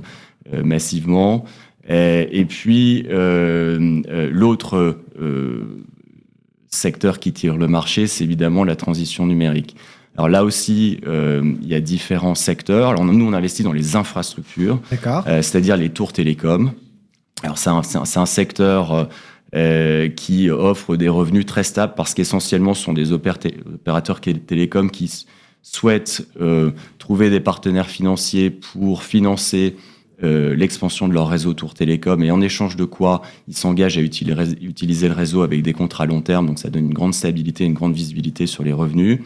massivement. Et puis, l'autre secteur qui tire le marché, c'est évidemment la transition numérique. Alors là aussi, il y a différents secteurs. Alors, nous, on investit dans les infrastructures, c'est-à-dire les tours télécoms. Alors c'est un secteur qui offre des revenus très stables parce qu'essentiellement ce sont des opérateurs télécoms qui souhaitent trouver des partenaires financiers pour financer l'expansion de leur réseau tours télécom et en échange de quoi ils s'engagent à utiliser le réseau avec des contrats long terme, donc ça donne une grande stabilité, une grande visibilité sur les revenus.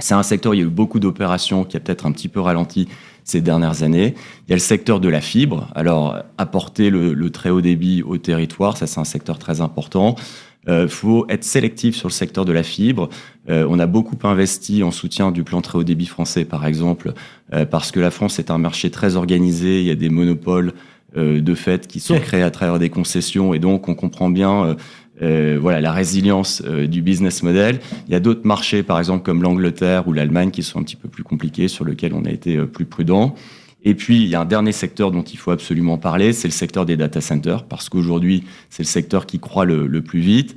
C'est un secteur où il y a eu beaucoup d'opérations qui a peut-être un petit peu ralenti ces dernières années. Il y a le secteur de la fibre. Alors, apporter le très haut débit au territoire, ça c'est un secteur très important. Faut être sélectif sur le secteur de la fibre. On a beaucoup investi en soutien du plan très haut débit français, par exemple, parce que la France est un marché très organisé. Il y a des monopoles de fait qui sont créés à travers des concessions et donc on comprend bien la résilience du business model. Il y a d'autres marchés, par exemple comme l'Angleterre ou l'Allemagne, qui sont un petit peu plus compliqués, sur lesquels on a été plus prudent. Et puis, il y a un dernier secteur dont il faut absolument parler, c'est le secteur des data centers, parce qu'aujourd'hui, c'est le secteur qui croît le plus vite.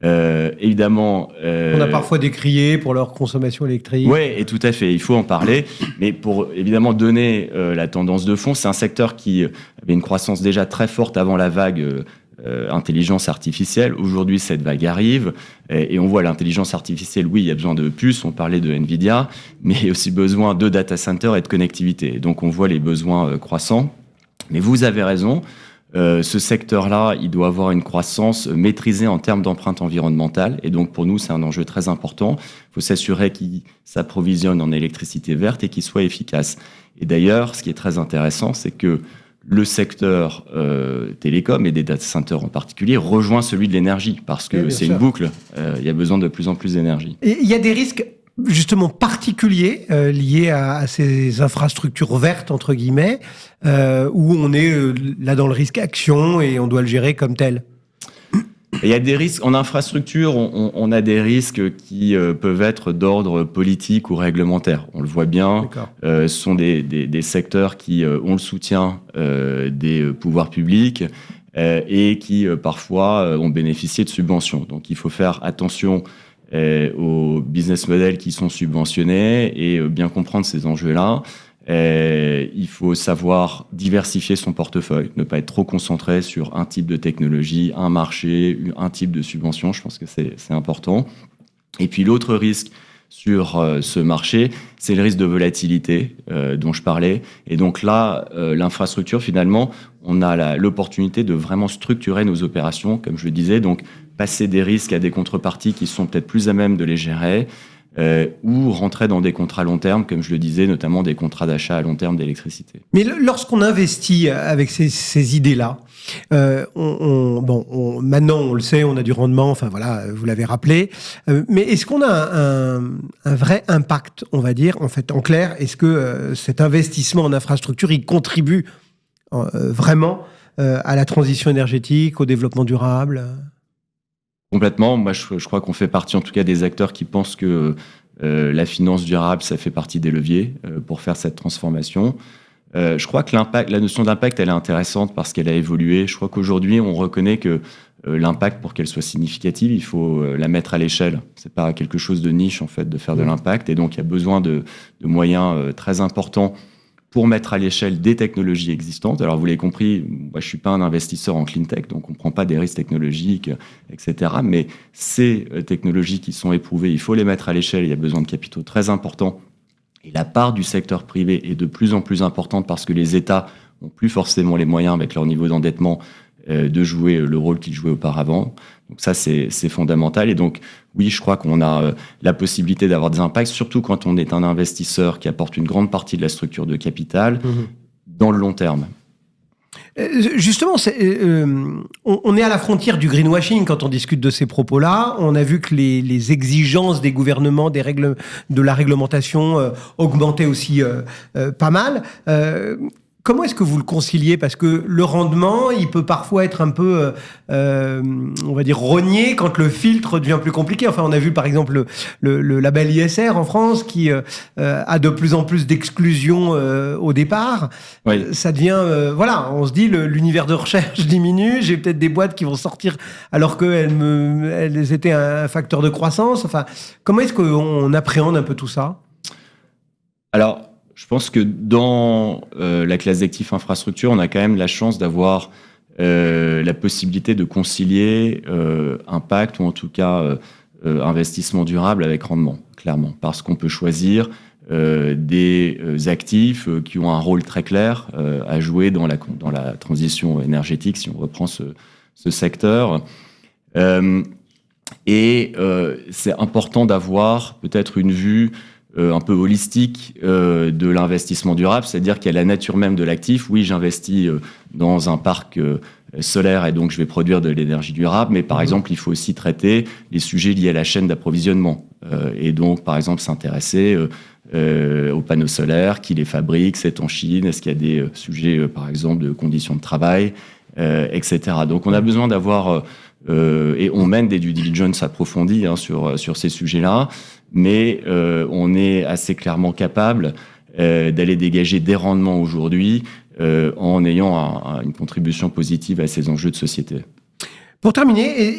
Évidemment... on a parfois décrié pour leur consommation électrique. Oui, et tout à fait, il faut en parler. Mais pour évidemment donner la tendance de fond, c'est un secteur qui avait une croissance déjà très forte avant la vague intelligence artificielle. Aujourd'hui, cette vague arrive et on voit l'intelligence artificielle, oui, il y a besoin de puces, on parlait de Nvidia, mais il y a aussi besoin de data centers et de connectivité. Donc on voit les besoins croissants. Mais vous avez raison, ce secteur-là, il doit avoir une croissance maîtrisée en termes d'empreinte environnementale. Et donc pour nous, c'est un enjeu très important. Il faut s'assurer qu'il s'approvisionne en électricité verte et qu'il soit efficace. Et d'ailleurs, ce qui est très intéressant, c'est que le secteur télécom et des data centers en particulier rejoint celui de l'énergie parce que c'est une boucle. Il y a besoin de plus en plus d'énergie. Et il y a des risques justement particuliers liés à ces infrastructures vertes, entre guillemets, où on est là dans le risque action et on doit le gérer comme tel. Il y a des risques en infrastructure, on a des risques qui peuvent être d'ordre politique ou réglementaire. On le voit bien, ce sont des secteurs qui ont le soutien des pouvoirs publics et qui parfois ont bénéficié de subventions. Donc il faut faire attention aux business models qui sont subventionnés et bien comprendre ces enjeux-là. Il faut savoir diversifier son portefeuille, ne pas être trop concentré sur un type de technologie, un marché, un type de subvention. Je pense que c'est important. Et puis l'autre risque sur ce marché, c'est le risque de volatilité dont je parlais. Et donc là, l'infrastructure, finalement, on a l'opportunité de vraiment structurer nos opérations, comme je le disais, donc passer des risques à des contreparties qui sont peut-être plus à même de les gérer, ou rentrer dans des contrats long terme, comme je le disais, notamment des contrats d'achat à long terme d'électricité. Mais lorsqu'on investit avec ces idées-là, maintenant on le sait, on a du rendement, enfin voilà, vous l'avez rappelé, mais est-ce qu'on a un vrai impact, on va dire, en fait, en clair, est-ce que cet investissement en infrastructure, il contribue vraiment à la transition énergétique, au développement durable ? Complètement. Moi, je crois qu'on fait partie, en tout cas, des acteurs qui pensent que la finance durable, ça fait partie des leviers pour faire cette transformation. Je crois que la notion d'impact, elle est intéressante parce qu'elle a évolué. Je crois qu'aujourd'hui, on reconnaît que l'impact, pour qu'elle soit significative, il faut la mettre à l'échelle. C'est pas quelque chose de niche, en fait, de faire de l'impact. Et donc, il y a besoin de moyens très importants pour mettre à l'échelle des technologies existantes. Alors, vous l'avez compris, moi, je suis pas un investisseur en clean tech, donc on prend pas des risques technologiques, etc. Mais ces technologies qui sont éprouvées, il faut les mettre à l'échelle. Il y a besoin de capitaux très importants. Et la part du secteur privé est de plus en plus importante parce que les États n'ont plus forcément les moyens, avec leur niveau d'endettement, de jouer le rôle qu'ils jouaient auparavant. Donc ça, c'est fondamental. Et donc, oui, je crois qu'on a la possibilité d'avoir des impacts, surtout quand on est un investisseur qui apporte une grande partie de la structure de capital dans le long terme. Justement, on est à la frontière du greenwashing quand on discute de ces propos-là. On a vu que les exigences des gouvernements, des règles, de la réglementation augmentaient aussi pas mal. Comment est-ce que vous le conciliez ? Parce que le rendement, il peut parfois être un peu, on va dire, rogné quand le filtre devient plus compliqué. Enfin, on a vu par exemple le label ISR en France qui a de plus en plus d'exclusions au départ. Oui. Ça devient, on se dit, l'univers de recherche diminue. J'ai peut-être des boîtes qui vont sortir alors qu'elles étaient un facteur de croissance. Enfin, comment est-ce qu'on appréhende un peu tout ça ? Alors, je pense que dans la classe d'actifs infrastructure, on a quand même la chance d'avoir la possibilité de concilier impact ou en tout cas investissement durable avec rendement, clairement. Parce qu'on peut choisir des actifs qui ont un rôle très clair à jouer dans la transition énergétique, si on reprend ce secteur. Et c'est important d'avoir peut-être une vue un peu holistique de l'investissement durable, c'est-à-dire qu'il y a la nature même de l'actif. Oui, j'investis dans un parc solaire et donc je vais produire de l'énergie durable, mais par exemple, il faut aussi traiter les sujets liés à la chaîne d'approvisionnement. Et donc, par exemple, s'intéresser aux panneaux solaires, qui les fabrique, c'est en Chine, est-ce qu'il y a des sujets, par exemple, de conditions de travail, etc. Donc, on a besoin d'avoir... et on mène des due diligence approfondies sur ces sujets-là, mais on est assez clairement capable d'aller dégager des rendements aujourd'hui en ayant une contribution positive à ces enjeux de société. Pour terminer,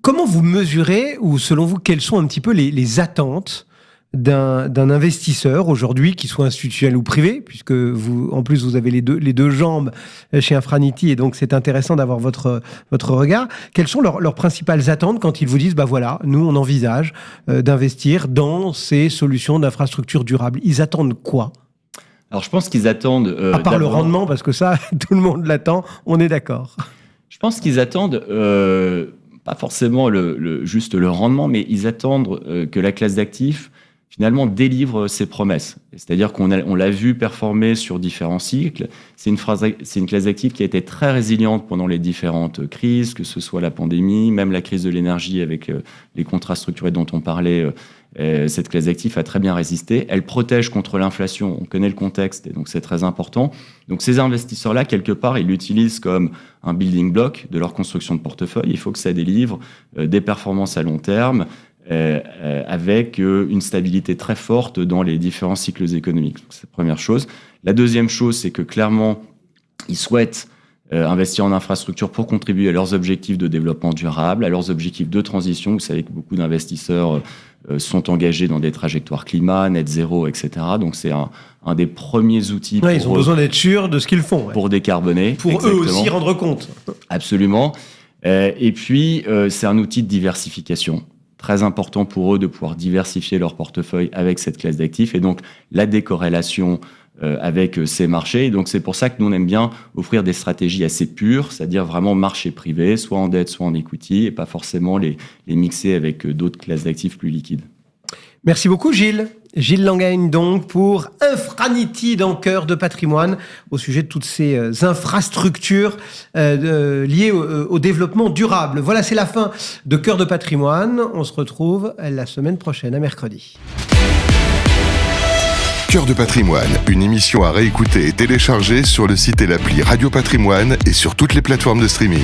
comment vous mesurez, ou selon vous, quelles sont un petit peu les attentes d'un investisseur aujourd'hui, qu'il soit institutionnel ou privé, puisque vous, en plus, vous avez les deux jambes chez Infranity, et donc c'est intéressant d'avoir votre regard. Quelles sont leurs principales attentes quand ils vous disent, nous, on envisage d'investir dans ces solutions d'infrastructures durables? Ils attendent quoi? Alors, je pense qu'ils attendent... à part le rendement, parce que ça, tout le monde l'attend, on est d'accord. Je pense qu'ils attendent... pas forcément juste le rendement, mais ils attendent que la classe d'actifs finalement délivre ses promesses. C'est-à-dire qu'on l'a vu performer sur différents cycles. C'est une classe d'actifs qui a été très résiliente pendant les différentes crises, que ce soit la pandémie, même la crise de l'énergie avec les contrats structurés dont on parlait. Cette classe d'actifs a très bien résisté. Elle protège contre l'inflation. On connaît le contexte et donc c'est très important. Donc ces investisseurs-là, quelque part, ils l'utilisent comme un building block de leur construction de portefeuille. Il faut que ça délivre des performances à long terme, avec une stabilité très forte dans les différents cycles économiques. C'est la première chose. La deuxième chose, c'est que clairement, ils souhaitent investir en infrastructure pour contribuer à leurs objectifs de développement durable, à leurs objectifs de transition. Vous savez que beaucoup d'investisseurs sont engagés dans des trajectoires climat, net zéro, etc. Donc c'est un des premiers outils ils ont besoin d'être sûrs de ce qu'ils font. Pour décarboner. Pour exactement. Eux aussi rendre compte. Absolument. Et puis, c'est un outil de diversification. Très important pour eux de pouvoir diversifier leur portefeuille avec cette classe d'actifs et donc la décorrélation avec ces marchés. Et donc c'est pour ça que nous on aime bien offrir des stratégies assez pures, c'est-à-dire vraiment marché privé, soit en dette, soit en equity, et pas forcément les mixer avec d'autres classes d'actifs plus liquides. Merci beaucoup Gilles. Gilles Langaigne donc pour Infranity dans Cœur de Patrimoine au sujet de toutes ces infrastructures liées au développement durable. Voilà, c'est la fin de Cœur de Patrimoine. On se retrouve la semaine prochaine, à mercredi. Cœur de Patrimoine, une émission à réécouter et télécharger sur le site et l'appli Radio Patrimoine et sur toutes les plateformes de streaming.